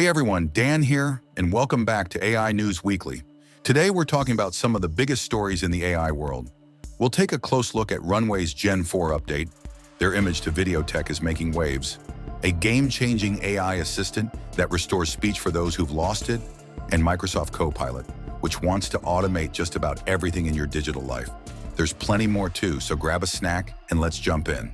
Hey everyone, Dan here, and welcome back to AI News Weekly. Today we're talking about some of the biggest stories in the AI world. We'll take a close look at Runway's Gen-4 update. Their image-to-video tech is making waves. A game-changing AI assistant that restores speech for those who've lost it, and Microsoft Copilot, which wants to automate just about everything in your digital life. There's plenty more too, so grab a snack and let's jump in.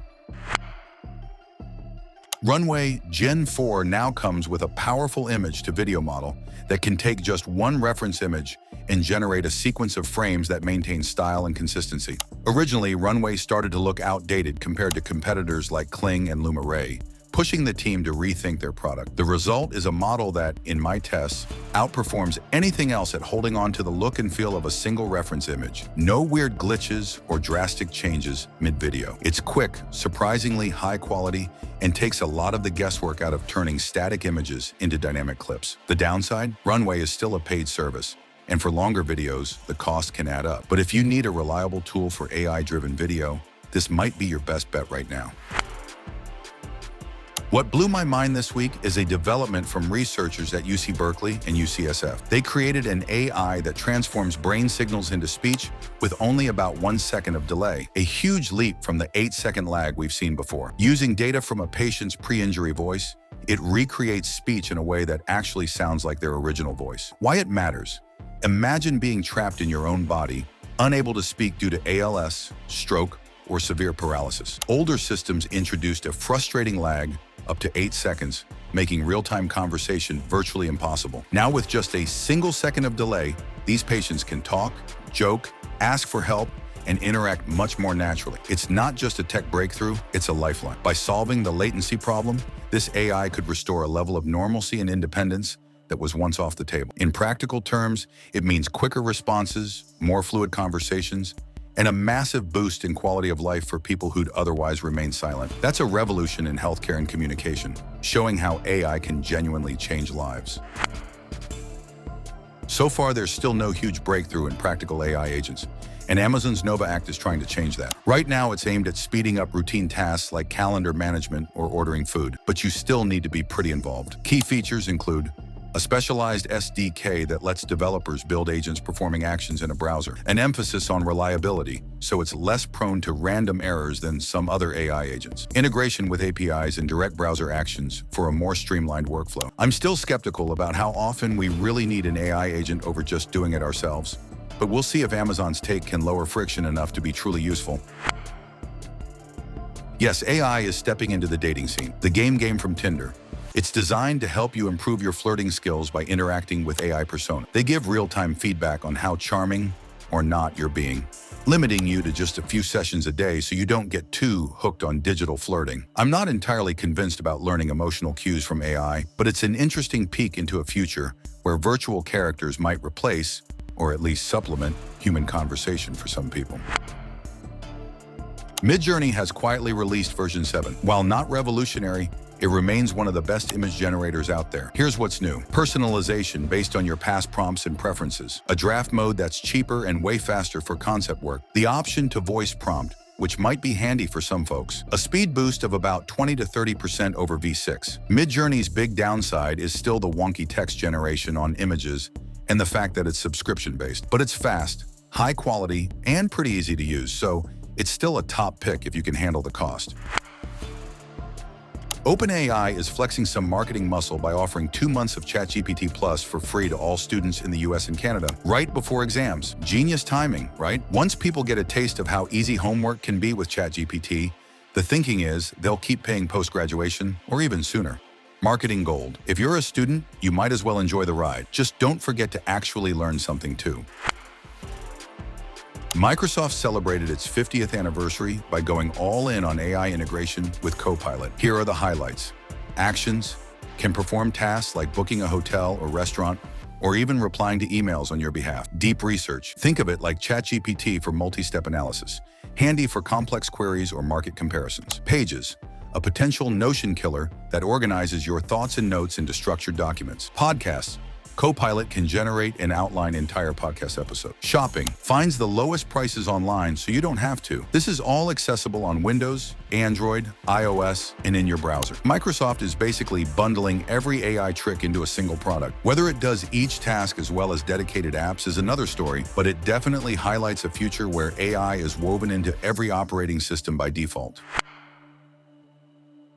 Runway Gen-4 now comes with a powerful image-to-video model that can take just one reference image and generate a sequence of frames that maintain style and consistency. Originally, Runway started to look outdated compared to competitors like Kling and LumaRay, pushing the team to rethink their product. The result is a model that, in my tests, outperforms anything else at holding on to the look and feel of a single reference image. No weird glitches or drastic changes mid-video. It's quick, surprisingly high quality, and takes a lot of the guesswork out of turning static images into dynamic clips. The downside? Runway is still a paid service, and for longer videos, the cost can add up. But if you need a reliable tool for AI-driven video, this might be your best bet right now. What blew my mind this week is a development from researchers at UC Berkeley and UCSF. They created an AI that transforms brain signals into speech with only about 1 second of delay, a huge leap from the 8-second lag we've seen before. Using data from a patient's pre-injury voice, it recreates speech in a way that actually sounds like their original voice. Why it matters? Imagine being trapped in your own body, unable to speak due to ALS, stroke, or severe paralysis. Older systems introduced a frustrating lag up to 8 seconds, making real-time conversation virtually impossible. Now with just a single second of delay, these patients can talk, joke, ask for help, and interact much more naturally. It's not just a tech breakthrough, it's a lifeline. By solving the latency problem, this AI could restore a level of normalcy and independence that was once off the table. In practical terms, it means quicker responses, more fluid conversations, and a massive boost in quality of life for people who'd otherwise remain silent. That's a revolution in healthcare and communication, showing how AI can genuinely change lives. So far, there's still no huge breakthrough in practical AI agents, and Amazon's Nova Act is trying to change that. Right now, it's aimed at speeding up routine tasks like calendar management or ordering food, but you still need to be pretty involved. Key features include a specialized SDK that lets developers build agents performing actions in a browser. An emphasis on reliability, so it's less prone to random errors than some other AI agents. Integration with APIs and direct browser actions for a more streamlined workflow. I'm still skeptical about how often we really need an AI agent over just doing it ourselves, but we'll see if Amazon's take can lower friction enough to be truly useful. Yes, AI is stepping into the dating scene. The game from Tinder. It's designed to help you improve your flirting skills by interacting with AI persona. They give real-time feedback on how charming or not you're being, limiting you to just a few sessions a day so you don't get too hooked on digital flirting. I'm not entirely convinced about learning emotional cues from AI, but it's an interesting peek into a future where virtual characters might replace, or at least supplement, human conversation for some people. Midjourney has quietly released version 7. While not revolutionary, it remains one of the best image generators out there. Here's what's new. Personalization based on your past prompts and preferences. A draft mode that's cheaper and way faster for concept work. The option to voice prompt, which might be handy for some folks. A speed boost of about 20 to 30% over V6. Midjourney's big downside is still the wonky text generation on images and the fact that it's subscription-based. But it's fast, high quality, and pretty easy to use, so it's still a top pick if you can handle the cost. OpenAI is flexing some marketing muscle by offering 2 months of ChatGPT Plus for free to all students in the US and Canada, right before exams. Genius timing, right? Once people get a taste of how easy homework can be with ChatGPT, the thinking is they'll keep paying post-graduation or even sooner. Marketing gold. If you're a student, you might as well enjoy the ride. Just don't forget to actually learn something too. Microsoft celebrated its 50th anniversary by going all in on AI integration with Copilot. Here are the highlights. Actions can perform tasks like booking a hotel or restaurant, or even replying to emails on your behalf. Deep research. Think of it like ChatGPT for multi-step analysis, handy for complex queries or market comparisons. Pages, a potential notion killer that organizes your thoughts and notes into structured documents. Podcasts, Copilot can generate and outline entire podcast episodes. Shopping finds the lowest prices online so you don't have to. This is all accessible on Windows, Android, iOS, and in your browser. Microsoft is basically bundling every AI trick into a single product. Whether it does each task as well as dedicated apps is another story, but it definitely highlights a future where AI is woven into every operating system by default.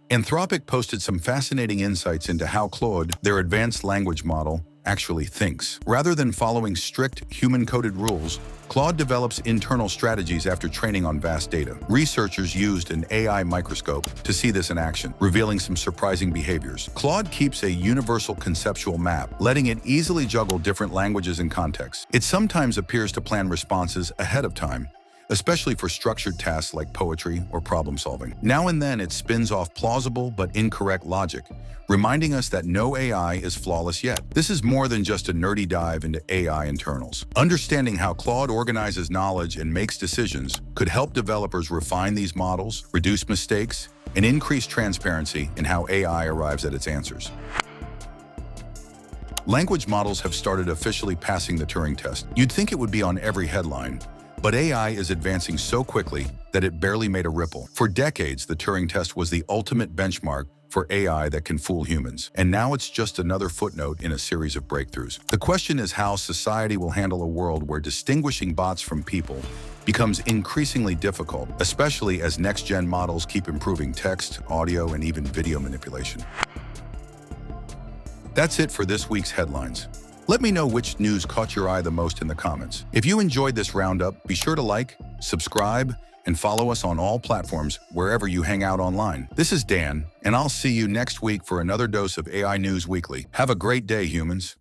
Anthropic posted some fascinating insights into how Claude, their advanced language model, actually thinks. Rather than following strict human-coded rules, Claude develops internal strategies after training on vast data. Researchers used an AI microscope to see this in action, revealing some surprising behaviors. Claude keeps a universal conceptual map, letting it easily juggle different languages and contexts. It sometimes appears to plan responses ahead of time, especially for structured tasks like poetry or problem solving. Now and then it spins off plausible but incorrect logic, reminding us that no AI is flawless yet. This is more than just a nerdy dive into AI internals. Understanding how Claude organizes knowledge and makes decisions could help developers refine these models, reduce mistakes, and increase transparency in how AI arrives at its answers. Language models have started officially passing the Turing Test. You'd think it would be on every headline, but AI is advancing so quickly that it barely made a ripple. For decades, the Turing Test was the ultimate benchmark for AI that can fool humans, and now it's just another footnote in a series of breakthroughs. The question is how society will handle a world where distinguishing bots from people becomes increasingly difficult, especially as next-gen models keep improving text, audio, and even video manipulation. That's it for this week's headlines. Let me know which news caught your eye the most in the comments. If you enjoyed this roundup, be sure to like, subscribe, and follow us on all platforms wherever you hang out online. This is Dan, and I'll see you next week for another dose of AI News Weekly. Have a great day, humans.